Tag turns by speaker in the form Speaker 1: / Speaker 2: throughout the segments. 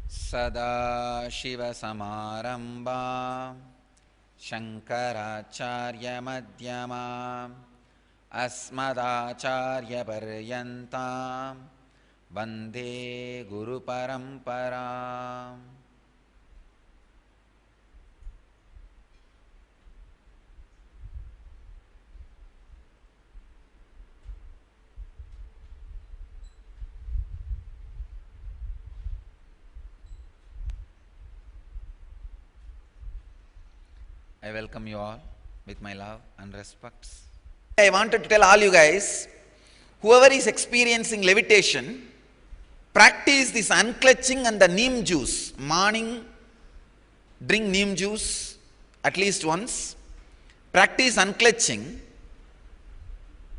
Speaker 1: सदाशिवसमारम्भां शङ्कराचार्यमध्यमाम् अस्मदाचार्यपर्यन्तां वन्दे गुरुपरम्पराम्. I welcome you all with my love and respects. I wanted to tell all you guys, whoever is experiencing levitation, practice this unclutching and the neem juice. Morning, drink neem juice at least once. Practice unclutching.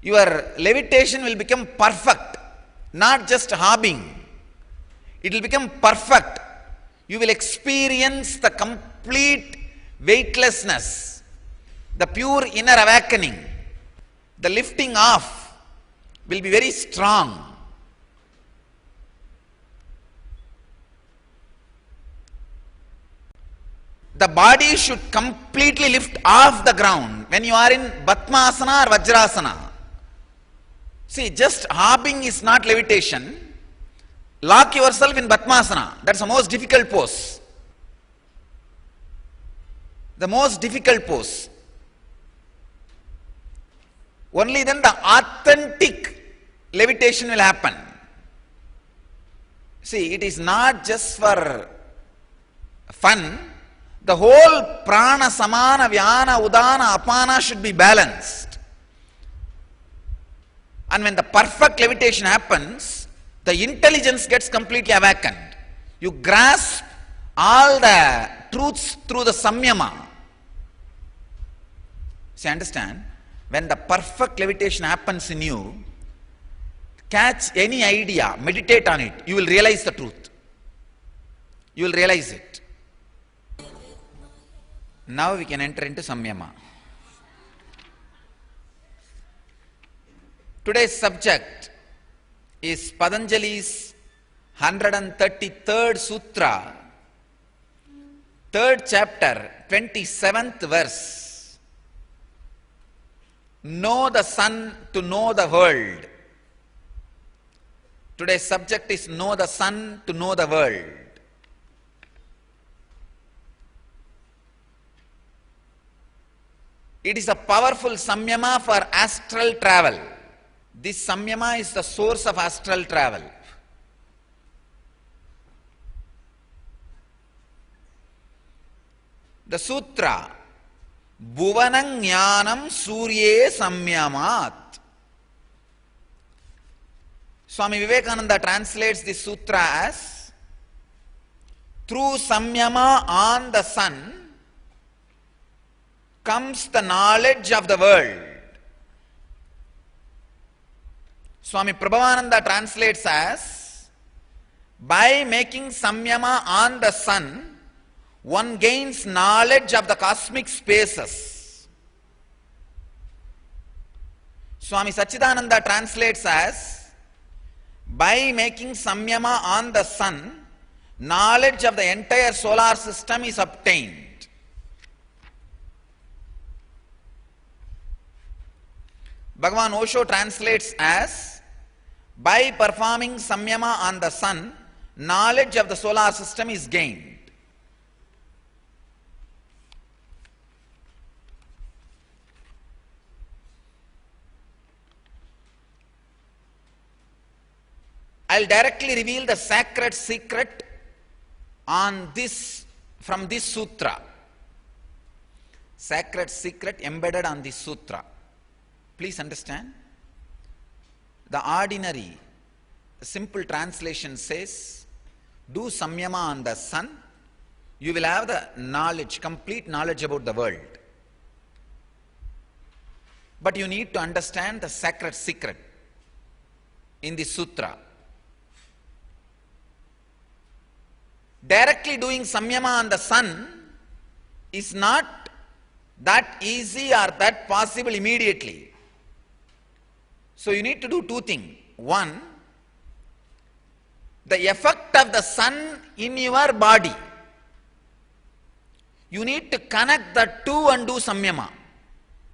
Speaker 1: Your levitation will become perfect, not just hobbying. It will become perfect. You will experience the complete weightlessness, the pure inner awakening, the lifting off will be very strong. The body should completely lift off the ground when you are in Padmasana or Vajrasana. See, just hopping is not levitation. Lock yourself in Padmasana. That's the most difficult pose. The most difficult pose. Only then the authentic levitation will happen. See, it is not just for fun. The whole prana, samana, vyana, udana, apana should be balanced. And when the perfect levitation happens, the intelligence gets completely awakened. You grasp all the truths through the samyama. See, understand? When the perfect levitation happens in you, catch any idea, meditate on it, you will realize the truth. You will realize it. Now we can enter into samyama. Today's subject is Patanjali's 133rd Sutra, 3rd chapter, 27th verse. Know the sun to know the world. Today's subject is know the sun to know the world. It is a powerful samyama for astral travel. This samyama is the source of astral travel. The sutra, Bhuvanam Jnanam Surye Samyamat. Swami Vivekananda translates this sutra as, through samyama on the sun comes the knowledge of the world. Swami Prabhavananda translates as, by making samyama on the sun, one gains knowledge of the cosmic spaces. Swami Sachidananda translates as, by making samyama on the sun, knowledge of the entire solar system is obtained. Bhagavan Osho translates as, by performing samyama on the sun, knowledge of the solar system is gained. I'll directly reveal the sacred secret on this, from this sutra. Sacred secret embedded on this sutra. Please understand. The ordinary, simple translation says, do samyama on the sun, you will have the knowledge, complete knowledge about the world. But you need to understand the sacred secret in this sutra. Directly doing samyama on the sun is not that easy or that possible immediately. So you need to do two things. One, the effect of the sun in your body. You need to connect the two and do samyama.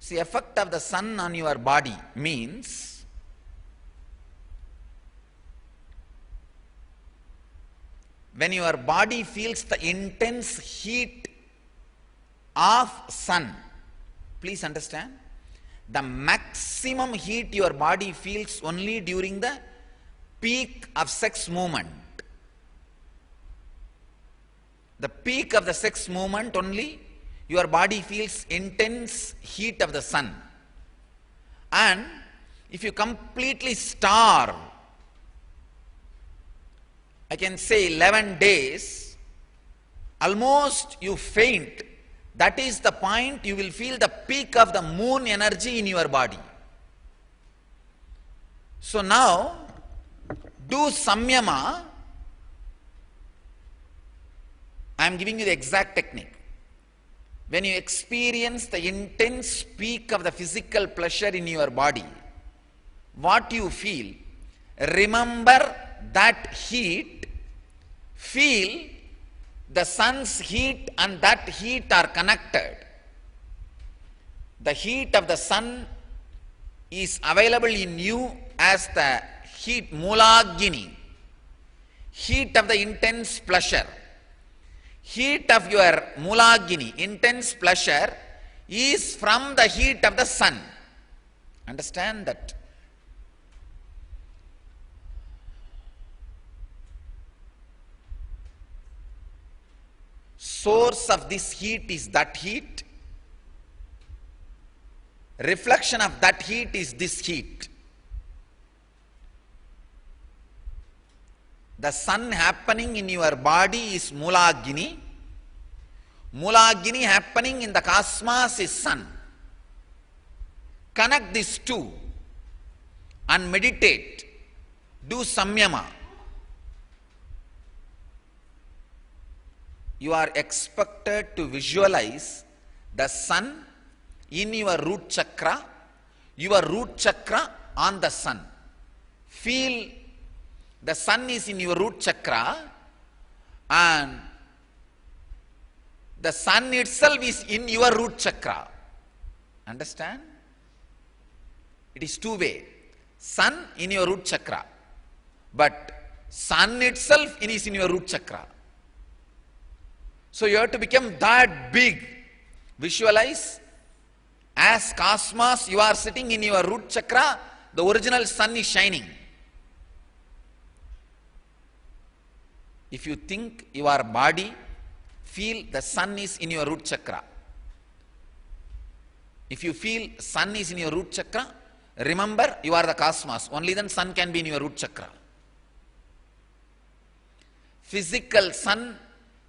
Speaker 1: See, effect of the sun on your body means when your body feels the intense heat of sun. Please understand, the maximum heat your body feels only during the peak of sex movement. The peak of the sex movement only your body feels intense heat of the sun. And if you completely starve, I can say 11 days, almost you faint. That is the point you will feel the peak of the moon energy in your body. So now, do samyama. I am giving you the exact technique. When you experience the intense peak of the physical pleasure in your body, what you feel, remember that heat, feel the sun's heat and that heat are connected. The heat of the sun is available in you as the heat, mulagini, heat of the intense pleasure. Heat of your mulagini, intense pleasure, is from the heat of the sun. Understand that. Source of this heat is that heat. Reflection of that heat is this heat. The sun happening in your body is mulagini. Mulagini happening in the cosmos is sun. Connect these two and meditate. Do samyama. You are expected to visualize the sun in your root chakra on the sun. Feel the sun is in your root chakra and the sun itself is in your root chakra. Understand? It is two-way. Sun in your root chakra, but sun itself is in your root chakra. So you have to become that big. Visualize as cosmos, you are sitting in your root chakra, the original sun is shining. If you think your body, feel the sun is in your root chakra. If you feel sun is in your root chakra, remember you are the cosmos. Only then sun can be in your root chakra. Physical sun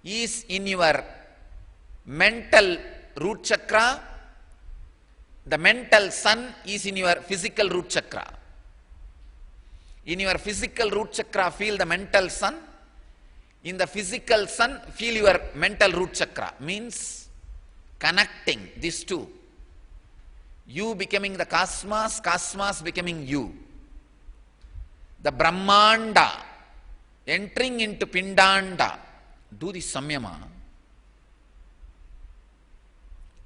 Speaker 1: is in your mental root chakra. The mental sun is in your physical root chakra. In your physical root chakra, feel the mental sun. In the physical sun, feel your mental root chakra. Means connecting these two. You becoming the cosmos, cosmos becoming you. The Brahmanda entering into Pindanda. Do the samyama.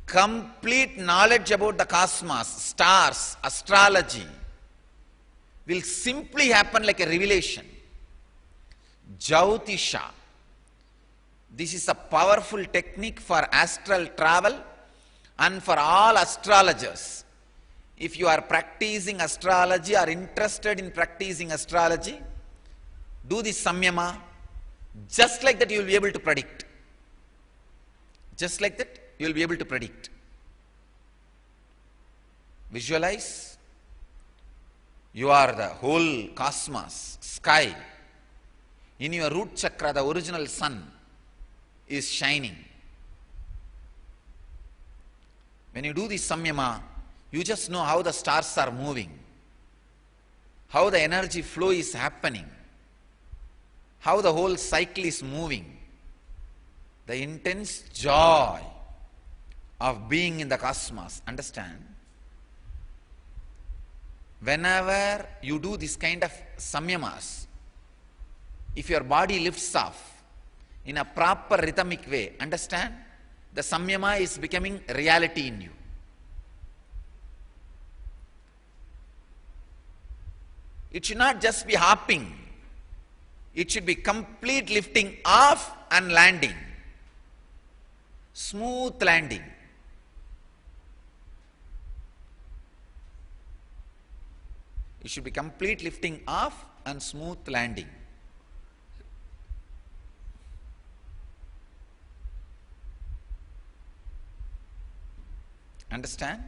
Speaker 1: Complete knowledge about the cosmos, stars, astrology will simply happen like a revelation. Jyotisha. This is a powerful technique for astral travel and for all astrologers. If you are practicing astrology or interested in practicing astrology, do this samyama. Just like that you will be able to predict. Just like that you will be able to predict. Visualize. You are the whole cosmos, sky. In your root chakra, the original sun is shining. When you do this samyama, you just know how the stars are moving, how the energy flow is happening, how the whole cycle is moving. The intense joy of being in the cosmos. Understand? Whenever you do this kind of samyamas, if your body lifts off in a proper rhythmic way, understand? The samyama is becoming reality in you. It should not just be hopping. It should be complete lifting off and landing. Smooth landing. It should be complete lifting off and smooth landing. Understand?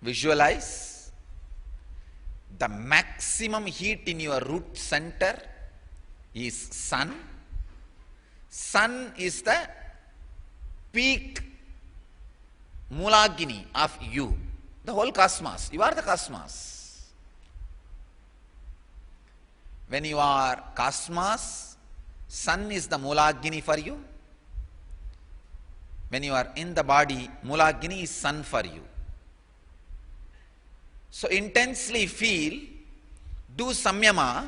Speaker 1: Visualize the maximum heat in your root center is sun. Sun is the peak Mulagini of you, the whole cosmos. You are the cosmos. When you are cosmos, sun is the Mulagini for you. When you are in the body, Mulagini is sun for you. So intensely feel, do samyama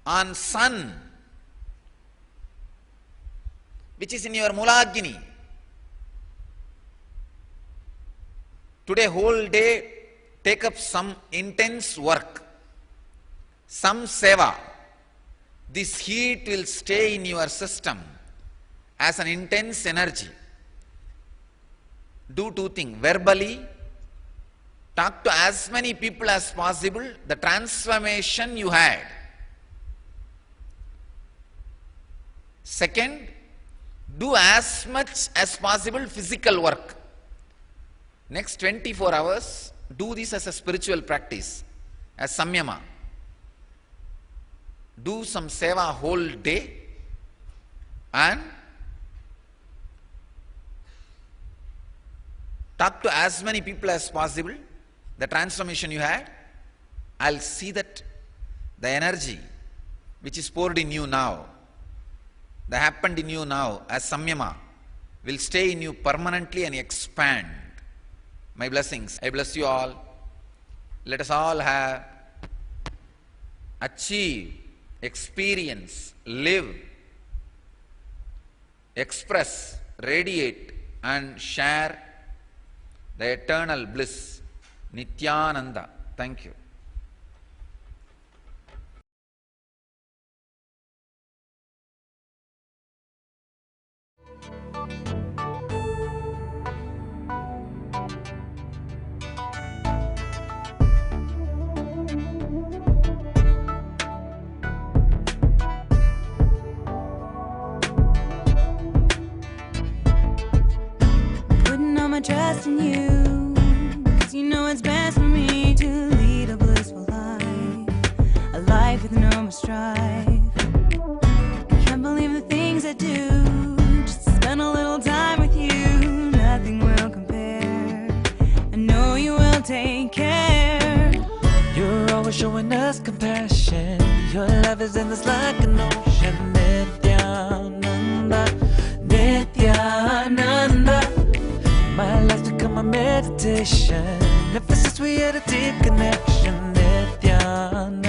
Speaker 1: on sun, which is in your Mulagini. Today whole day take up some intense work, some seva. This heat will stay in your system as an intense energy. Do two things. Verbally, talk to as many people as possible, the transformation you had. Second, do as much as possible physical work. Next 24 hours, do this as a spiritual practice, as samyama. Do some seva whole day and talk to as many people as possible, the transformation you had. I'll see that the energy which is poured in you now, that happened in you now as samyama, will stay in you permanently and expand. My blessings. I bless you all. Let us all have, achieve, experience, live, express, radiate and share the eternal bliss, Nityananda. Thank you.
Speaker 2: Putting all my trust in you, 'cause you know it's best for me to lead a blissful life, a life with no more strife. Can't believe the things I do, just to spend a little time with you, nothing will compare. I know you will take care.
Speaker 3: You're always showing us compassion. Your love is endless like an ocean. Nityananda, Nityananda. My life's become a meditation. Ever since we had a deep connection, Nityananda.